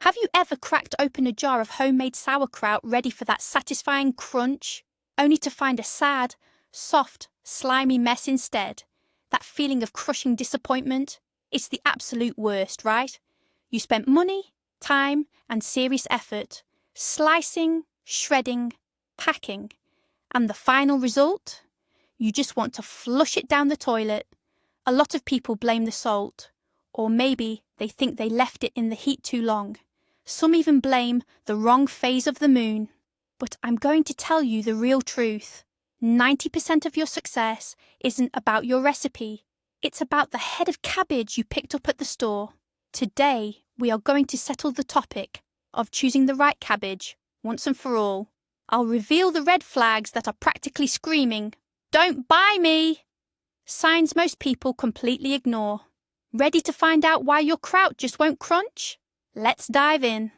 Have you ever cracked open a jar of homemade sauerkraut ready for that satisfying crunch, only to find a sad, soft, slimy mess instead? That feeling of crushing disappointment? It's the absolute worst, right? You spent money, time, and serious effort, slicing, shredding, packing, and the final result? You just want to flush it down the toilet. A lot of people blame the salt, or maybe they think they left it in the heat too long. Some even blame the wrong phase of the moon. But I'm going to tell you the real truth. 90% of your success isn't about your recipe. It's about the head of cabbage you picked up at the store. Today, we are going to settle the topic of choosing the right cabbage once and for all. I'll reveal the red flags that are practically screaming, "Don't buy me!" Signs most people completely ignore. Ready to find out why your kraut just won't crunch? Let's dive in.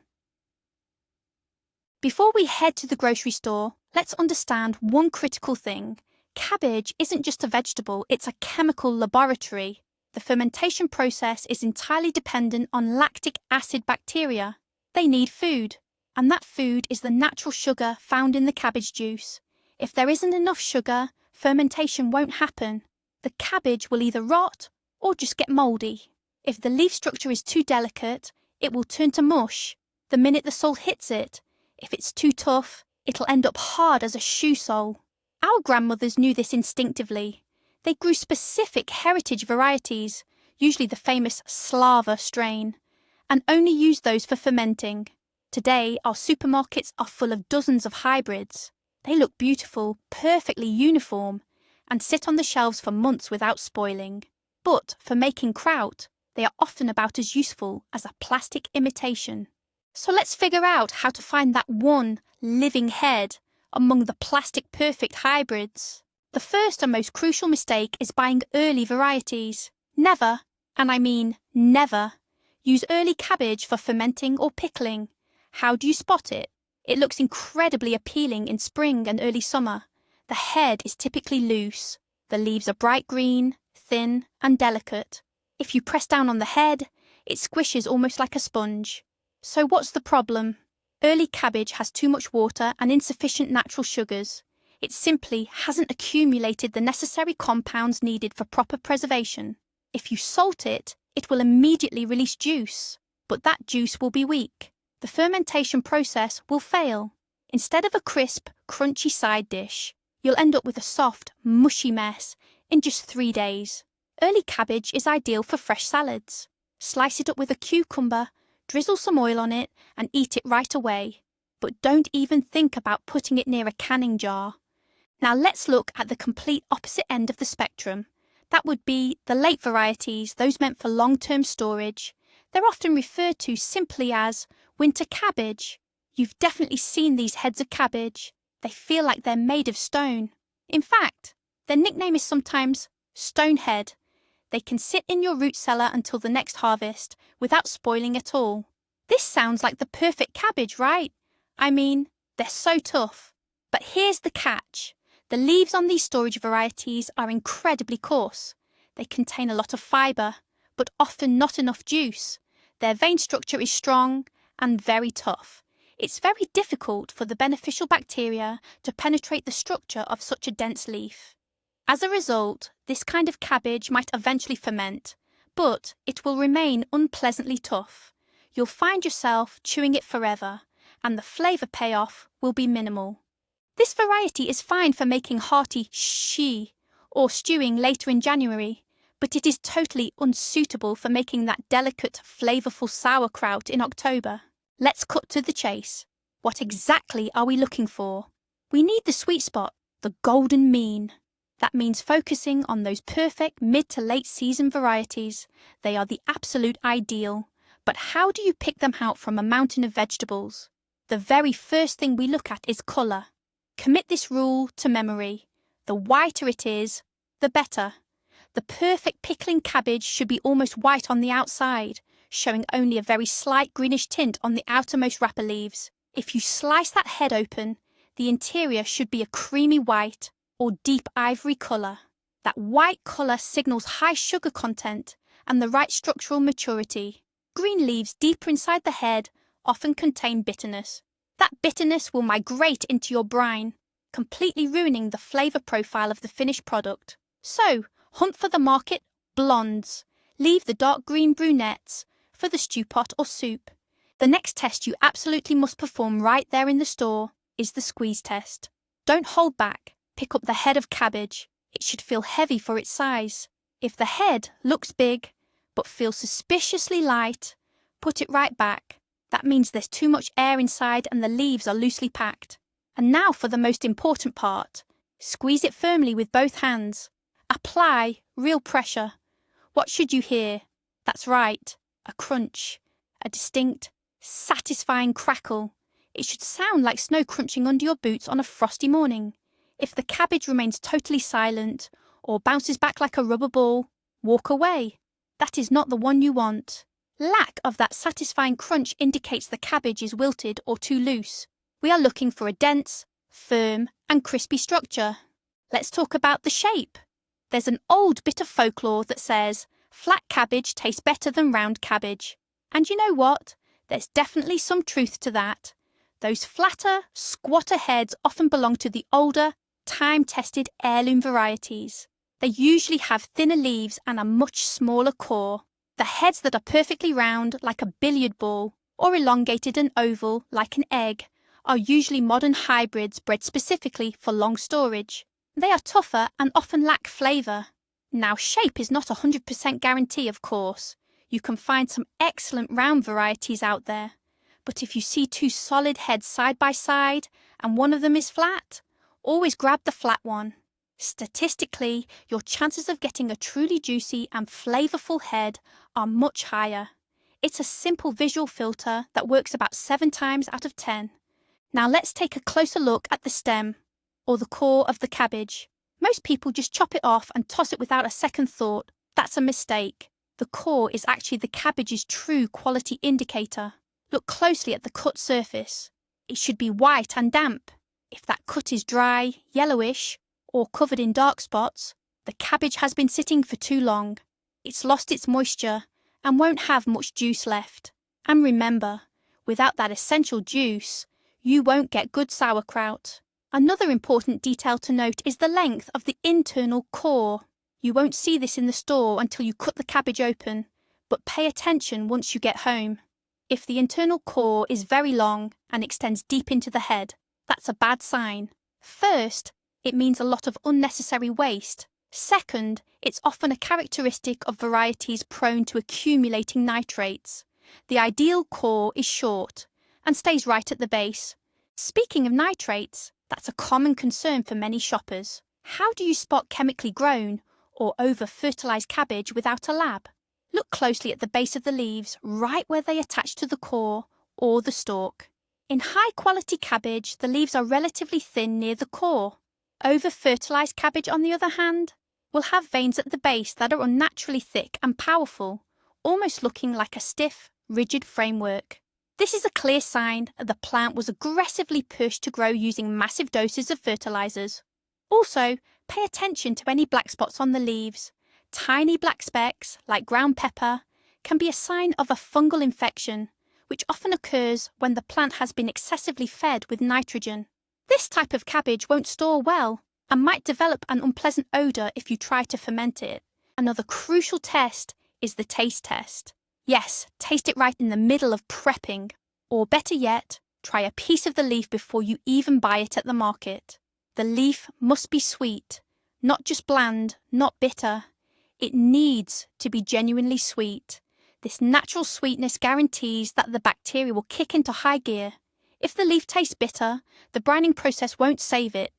Before we head to the grocery store, let's understand one critical thing. Cabbage isn't just a vegetable, it's a chemical laboratory. The fermentation process is entirely dependent on lactic acid bacteria. They need food, and that food is the natural sugar found in the cabbage juice. If there isn't enough sugar, fermentation won't happen. The cabbage will either rot or just get mouldy. If the leaf structure is too delicate, it will turn to mush the minute the sole hits it. If it's too tough, it'll end up hard as a shoe sole. Our grandmothers knew this instinctively. They grew specific heritage varieties, usually the famous Slava strain, and only used those for fermenting. Today, our supermarkets are full of dozens of hybrids. They look beautiful, perfectly uniform, and sit on the shelves for months without spoiling. But for making kraut, they are often about as useful as a plastic imitation. So let's figure out how to find that one living head among the plastic perfect hybrids. The first and most crucial mistake is buying early varieties. Never, and I mean never, use early cabbage for fermenting or pickling. How do you spot it? It looks incredibly appealing in spring and early summer. The head is typically loose. The leaves are bright green, thin, and delicate. If you press down on the head, it squishes almost like a sponge. So what's the problem? Early cabbage has too much water and insufficient natural sugars. It simply hasn't accumulated the necessary compounds needed for proper preservation. If you salt it, it will immediately release juice, but that juice will be weak. The fermentation process will fail. Instead of a crisp, crunchy side dish, you'll end up with a soft, mushy mess in just 3 days. Early cabbage is ideal for fresh salads. Slice it up with a cucumber, drizzle some oil on it, and eat it right away. But don't even think about putting it near a canning jar. Now let's look at the complete opposite end of the spectrum. That would be the late varieties, those meant for long-term storage. They're often referred to simply as winter cabbage. You've definitely seen these heads of cabbage. They feel like they're made of stone. In fact, their nickname is sometimes stonehead. They can sit in your root cellar until the next harvest without spoiling at all. This sounds like the perfect cabbage, right? I mean, they're so tough. But here's the catch. The leaves on these storage varieties are incredibly coarse. They contain a lot of fibre, but often not enough juice. Their vein structure is strong and very tough. It's very difficult for the beneficial bacteria to penetrate the structure of such a dense leaf. As a result, this kind of cabbage might eventually ferment, but it will remain unpleasantly tough. You'll find yourself chewing it forever, and the flavour payoff will be minimal. This variety is fine for making hearty mushy or stewing later in January, but it is totally unsuitable for making that delicate, flavourful sauerkraut in October. Let's cut to the chase. What exactly are we looking for? We need the sweet spot, the golden mean. That means focusing on those perfect mid to late season varieties. They are the absolute ideal. But how do you pick them out from a mountain of vegetables? The very first thing we look at is colour. Commit this rule to memory. The whiter it is, the better. The perfect pickling cabbage should be almost white on the outside, showing only a very slight greenish tint on the outermost wrapper leaves. If you slice that head open, the interior should be a creamy white or deep ivory colour. That white colour signals high sugar content and the right structural maturity. Green leaves deeper inside the head often contain bitterness. That bitterness will migrate into your brine, completely ruining the flavour profile of the finished product. So, hunt for the market blondes. Leave the dark green brunettes for the stew pot or soup. The next test you absolutely must perform right there in the store is the squeeze test. Don't hold back. Pick up the head of cabbage. It should feel heavy for its size. If the head looks big but feels suspiciously light, put it right back. That means there's too much air inside and the leaves are loosely packed. And now for the most important part. Squeeze it firmly with both hands. Apply real pressure. What should you hear? That's right, a crunch, a distinct, satisfying crackle. It should sound like snow crunching under your boots on a frosty morning. If the cabbage remains totally silent or bounces back like a rubber ball, walk away. That is not the one you want. Lack of that satisfying crunch indicates the cabbage is wilted or too loose. We are looking for a dense, firm, and crispy structure. Let's talk about the shape. There's an old bit of folklore that says flat cabbage tastes better than round cabbage. And you know what? There's definitely some truth to that. Those flatter, squatter heads often belong to the older, time-tested heirloom varieties. They usually have thinner leaves and a much smaller core. The heads that are perfectly round, like a billiard ball, or elongated and oval, like an egg, are usually modern hybrids bred specifically for long storage. They are tougher and often lack flavour. Now, shape is not a 100% guarantee, of course. You can find some excellent round varieties out there. But if you see two solid heads side by side and one of them is flat, always grab the flat one. Statistically, your chances of getting a truly juicy and flavourful head are much higher. It's a simple visual filter that works about 7 times out of 10. Now let's take a closer look at the stem, or the core of the cabbage. Most people just chop it off and toss it without a second thought. That's a mistake. The core is actually the cabbage's true quality indicator. Look closely at the cut surface. It should be white and damp. If that cut is dry, yellowish, or covered in dark spots, the cabbage has been sitting for too long. It's lost its moisture and won't have much juice left. And remember, without that essential juice, you won't get good sauerkraut. Another important detail to note is the length of the internal core. You won't see this in the store until you cut the cabbage open, but pay attention once you get home. If the internal core is very long and extends deep into the head, that's a bad sign. First, it means a lot of unnecessary waste. Second, it's often a characteristic of varieties prone to accumulating nitrates. The ideal core is short and stays right at the base. Speaking of nitrates, that's a common concern for many shoppers. How do you spot chemically grown or over-fertilised cabbage without a lab? Look closely at the base of the leaves, right where they attach to the core or the stalk. In high-quality cabbage, the leaves are relatively thin near the core. Over-fertilised cabbage, on the other hand, will have veins at the base that are unnaturally thick and powerful, almost looking like a stiff, rigid framework. This is a clear sign that the plant was aggressively pushed to grow using massive doses of fertilisers. Also, pay attention to any black spots on the leaves. Tiny black specks, like ground pepper, can be a sign of a fungal infection, which often occurs when the plant has been excessively fed with nitrogen. This type of cabbage won't store well and might develop an unpleasant odour if you try to ferment it. Another crucial test is the taste test. Yes, taste it right in the middle of prepping. Or better yet, try a piece of the leaf before you even buy it at the market. The leaf must be sweet, not just bland, not bitter. It needs to be genuinely sweet. This natural sweetness guarantees that the bacteria will kick into high gear. If the leaf tastes bitter, the brining process won't save it.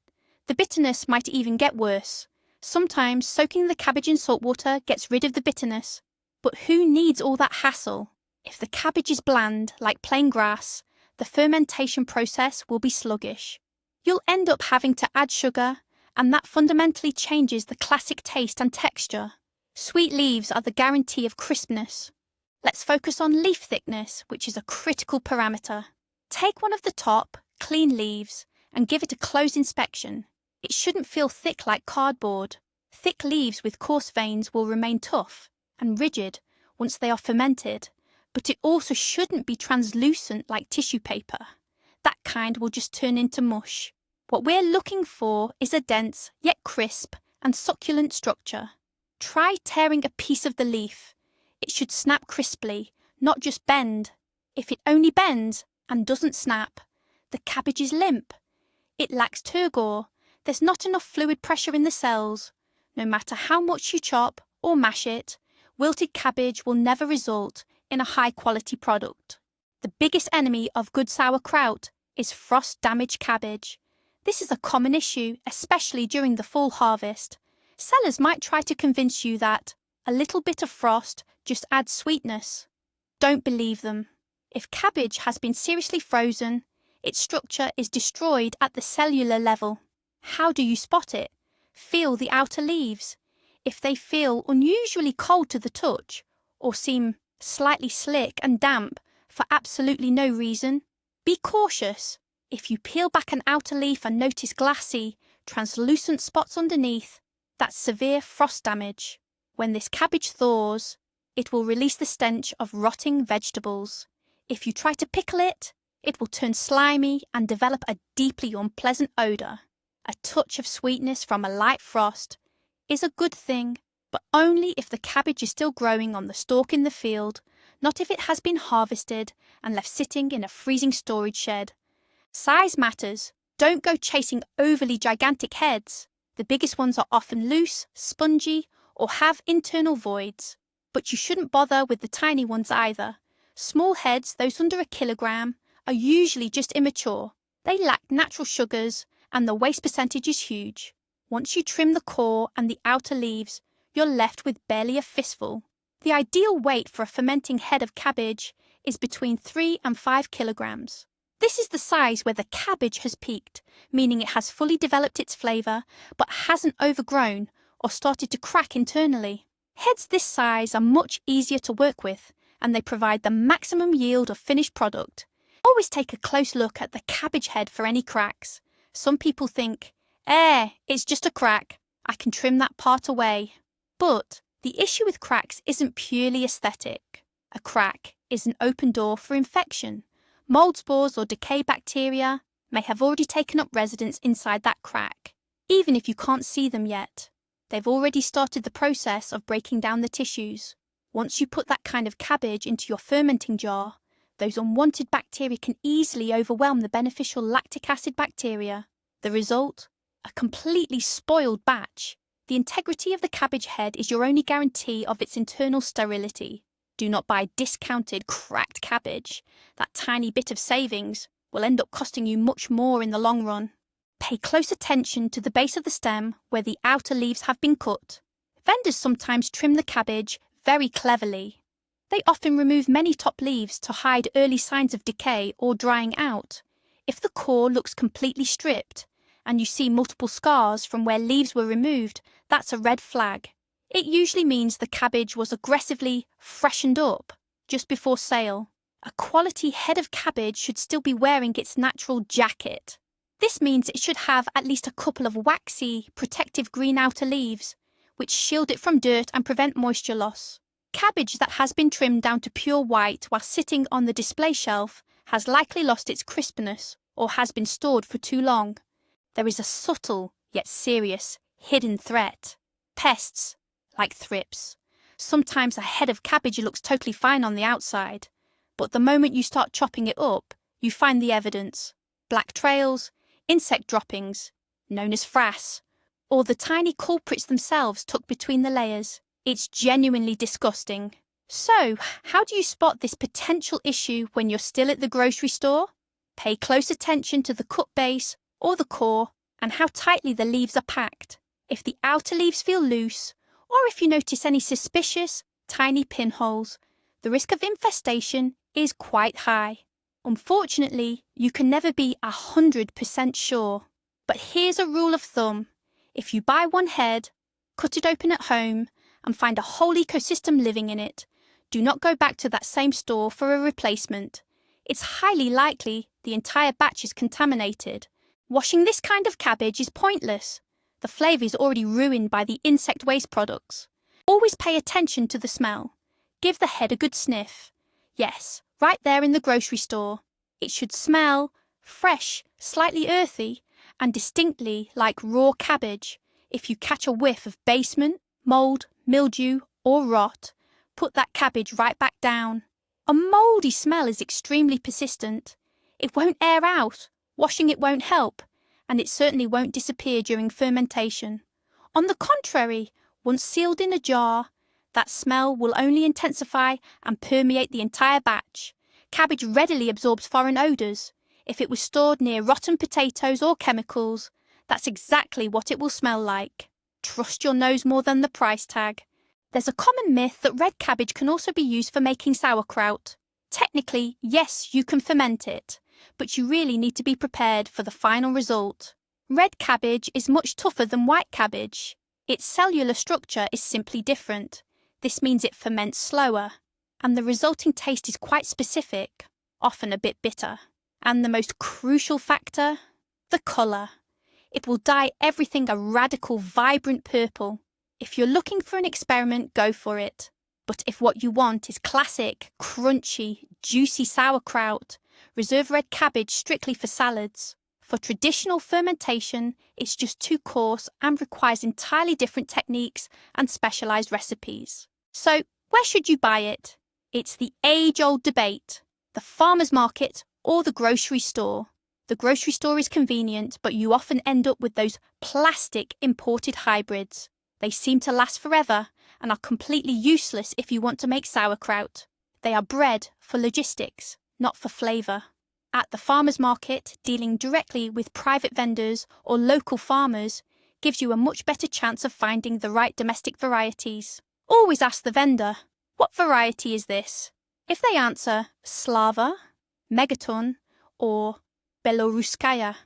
The bitterness might even get worse. Sometimes soaking the cabbage in salt water gets rid of the bitterness. But who needs all that hassle? If the cabbage is bland, like plain grass, the fermentation process will be sluggish. You'll end up having to add sugar, and that fundamentally changes the classic taste and texture. Sweet leaves are the guarantee of crispness. Let's focus on leaf thickness, which is a critical parameter. Take one of the top, clean leaves and give it a close inspection. It shouldn't feel thick like cardboard. Thick leaves with coarse veins will remain tough and rigid once they are fermented, but it also shouldn't be translucent like tissue paper. That kind will just turn into mush. What we're looking for is a dense, yet crisp and succulent structure. Try tearing a piece of the leaf. It should snap crisply, not just bend. If it only bends and doesn't snap, the cabbage is limp. It lacks turgor. There's not enough fluid pressure in the cells. No matter how much you chop or mash it, wilted cabbage will never result in a high-quality product. The biggest enemy of good sauerkraut is frost-damaged cabbage. This is a common issue, especially during the fall harvest. Sellers might try to convince you that a little bit of frost just adds sweetness. Don't believe them. If cabbage has been seriously frozen, its structure is destroyed at the cellular level. How do you spot it? Feel the outer leaves. If they feel unusually cold to the touch or seem slightly slick and damp for absolutely no reason, be cautious. If you peel back an outer leaf and notice glassy, translucent spots underneath, that's severe frost damage. When this cabbage thaws, it will release the stench of rotting vegetables. If you try to pickle it, it will turn slimy and develop a deeply unpleasant odour. A touch of sweetness from a light frost is a good thing, but only if the cabbage is still growing on the stalk in the field, not if it has been harvested and left sitting in a freezing storage shed. Size matters. Don't go chasing overly gigantic heads. The biggest ones are often loose, spongy, or have internal voids. But you shouldn't bother with the tiny ones either. Small heads, those under a kilogram, are usually just immature. They lack natural sugars and the waste percentage is huge. Once you trim the core and the outer leaves, you're left with barely a fistful. The ideal weight for a fermenting head of cabbage is between 3 and 5 kilograms. This is the size where the cabbage has peaked, meaning it has fully developed its flavour but hasn't overgrown or started to crack internally. Heads this size are much easier to work with and they provide the maximum yield of finished product. Always take a close look at the cabbage head for any cracks. Some people think, it's just a crack. I can trim that part away. But the issue with cracks isn't purely aesthetic. A crack is an open door for infection. Mold spores or decay bacteria may have already taken up residence inside that crack, even if you can't see them yet. They've already started the process of breaking down the tissues. Once you put that kind of cabbage into your fermenting jar, those unwanted bacteria can easily overwhelm the beneficial lactic acid bacteria. The result? A completely spoiled batch. The integrity of the cabbage head is your only guarantee of its internal sterility. Do not buy discounted, cracked cabbage. That tiny bit of savings will end up costing you much more in the long run. Pay close attention to the base of the stem where the outer leaves have been cut. Vendors sometimes trim the cabbage very cleverly. They often remove many top leaves to hide early signs of decay or drying out. If the core looks completely stripped and you see multiple scars from where leaves were removed, that's a red flag. It usually means the cabbage was aggressively freshened up just before sale. A quality head of cabbage should still be wearing its natural jacket. This means it should have at least a couple of waxy, protective green outer leaves, which shield it from dirt and prevent moisture loss. Cabbage that has been trimmed down to pure white while sitting on the display shelf has likely lost its crispness or has been stored for too long. There is a subtle, yet serious, hidden threat. Pests, like thrips. Sometimes a head of cabbage looks totally fine on the outside, but the moment you start chopping it up, you find the evidence. Black trails, insect droppings, known as frass, or the tiny culprits themselves tucked between the layers. It's genuinely disgusting. So, how do you spot this potential issue when you're still at the grocery store? Pay close attention to the cut base or the core and how tightly the leaves are packed. If the outer leaves feel loose, or if you notice any suspicious, tiny pinholes, the risk of infestation is quite high. Unfortunately, you can never be 100% sure. But here's a rule of thumb. If you buy one head, cut it open at home, and find a whole ecosystem living in it, do not go back to that same store for a replacement. It's highly likely the entire batch is contaminated. Washing this kind of cabbage is pointless. The flavour is already ruined by the insect waste products. Always pay attention to the smell. Give the head a good sniff. Yes, right there in the grocery store. It should smell fresh, slightly earthy, and distinctly like raw cabbage. If you catch a whiff of basement, mold, mildew, or rot, put that cabbage right back down. A mouldy smell is extremely persistent. It won't air out, washing it won't help, and it certainly won't disappear during fermentation. On the contrary, once sealed in a jar, that smell will only intensify and permeate the entire batch. Cabbage readily absorbs foreign odours. If it was stored near rotten potatoes or chemicals, that's exactly what it will smell like. Trust your nose more than the price tag. There's a common myth that red cabbage can also be used for making sauerkraut. Technically, yes, you can ferment it, but you really need to be prepared for the final result. Red cabbage is much tougher than white cabbage. Its cellular structure is simply different. This means it ferments slower, and the resulting taste is quite specific, often a bit bitter. And the most crucial factor? The colour. It will dye everything a radical, vibrant purple. If you're looking for an experiment, go for it. But if what you want is classic, crunchy, juicy sauerkraut, reserve red cabbage strictly for salads. For traditional fermentation, it's just too coarse and requires entirely different techniques and specialised recipes. So, where should you buy it? It's the age-old debate: the farmer's market or the grocery store. The grocery store is convenient, but you often end up with those plastic imported hybrids. They seem to last forever and are completely useless if you want to make sauerkraut. They are bred for logistics, not for flavour. At the farmer's market, dealing directly with private vendors or local farmers gives you a much better chance of finding the right domestic varieties. Always ask the vendor, what variety is this? If they answer Slava, Megaton, or Beloruskaya,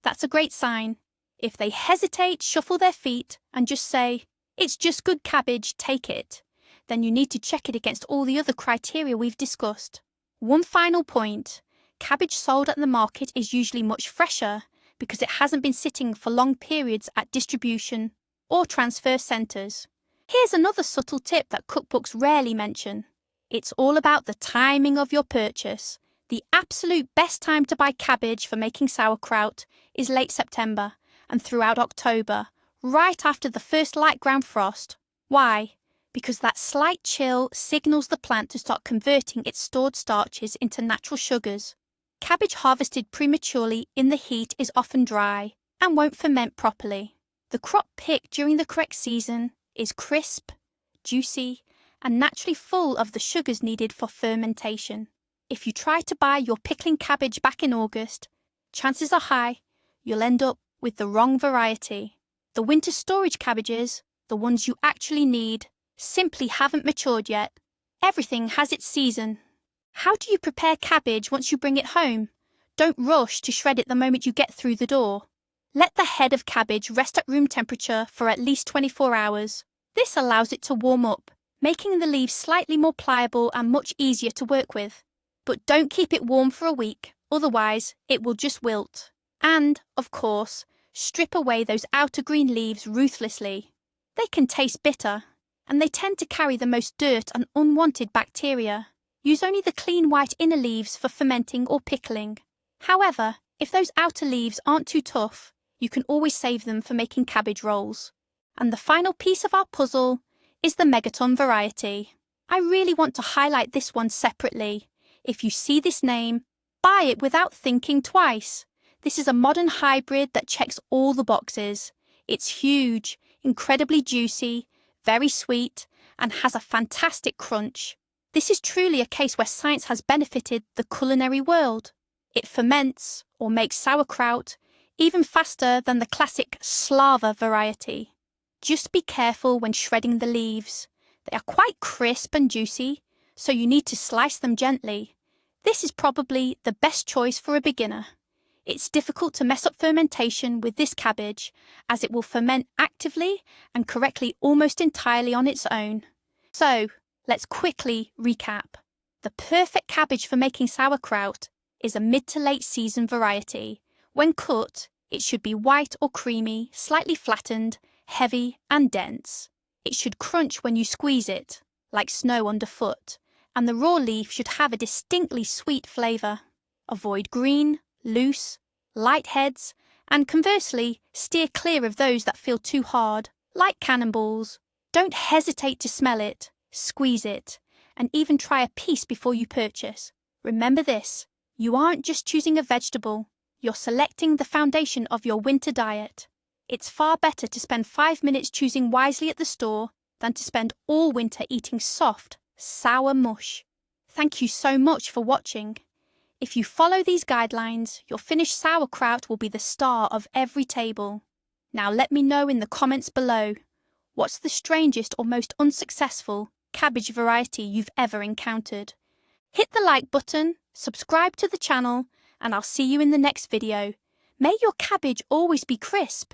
that's a great sign. If they hesitate, shuffle their feet, and just say, it's just good cabbage, take it, then you need to check it against all the other criteria we've discussed. One final point: cabbage sold at the market is usually much fresher because it hasn't been sitting for long periods at distribution or transfer centres. Here's another subtle tip that cookbooks rarely mention. It's all about the timing of your purchase. The absolute best time to buy cabbage for making sauerkraut is late September and throughout October, right after the first light ground frost. Why? Because that slight chill signals the plant to start converting its stored starches into natural sugars. Cabbage harvested prematurely in the heat is often dry and won't ferment properly. The crop picked during the correct season is crisp, juicy, and naturally full of the sugars needed for fermentation. If you try to buy your pickling cabbage back in August, chances are high you'll end up with the wrong variety. The winter storage cabbages, the ones you actually need, simply haven't matured yet. Everything has its season. How do you prepare cabbage once you bring it home? Don't rush to shred it the moment you get through the door. Let the head of cabbage rest at room temperature for at least 24 hours. This allows it to warm up, making the leaves slightly more pliable and much easier to work with. But don't keep it warm for a week, otherwise it will just wilt. And, of course, strip away those outer green leaves ruthlessly. They can taste bitter, and they tend to carry the most dirt and unwanted bacteria. Use only the clean white inner leaves for fermenting or pickling. However, if those outer leaves aren't too tough, you can always save them for making cabbage rolls. And the final piece of our puzzle is the Megaton variety. I really want to highlight this one separately. If you see this name, buy it without thinking twice. This is a modern hybrid that checks all the boxes. It's huge, incredibly juicy, very sweet, and has a fantastic crunch. This is truly a case where science has benefited the culinary world. It ferments, or makes sauerkraut, even faster than the classic Slava variety. Just be careful when shredding the leaves. They are quite crisp and juicy, so you need to slice them gently. This is probably the best choice for a beginner. It's difficult to mess up fermentation with this cabbage, as it will ferment actively and correctly almost entirely on its own. So, let's quickly recap. The perfect cabbage for making sauerkraut is a mid to late season variety. When cut, it should be white or creamy, slightly flattened, heavy and dense. It should crunch when you squeeze it, like snow underfoot, and the raw leaf should have a distinctly sweet flavour. Avoid green, loose, light heads, and conversely, steer clear of those that feel too hard, like cannonballs. Don't hesitate to smell it, squeeze it, and even try a piece before you purchase. Remember this, you aren't just choosing a vegetable, you're selecting the foundation of your winter diet. It's far better to spend 5 minutes choosing wisely at the store than to spend all winter eating soft, sour mush. Thank you so much for watching. If you follow these guidelines, your finished sauerkraut will be the star of every table. Now let me know in the comments below, what's the strangest or most unsuccessful cabbage variety you've ever encountered? Hit the like button, subscribe to the channel, and I'll see you in the next video. May your cabbage always be crisp.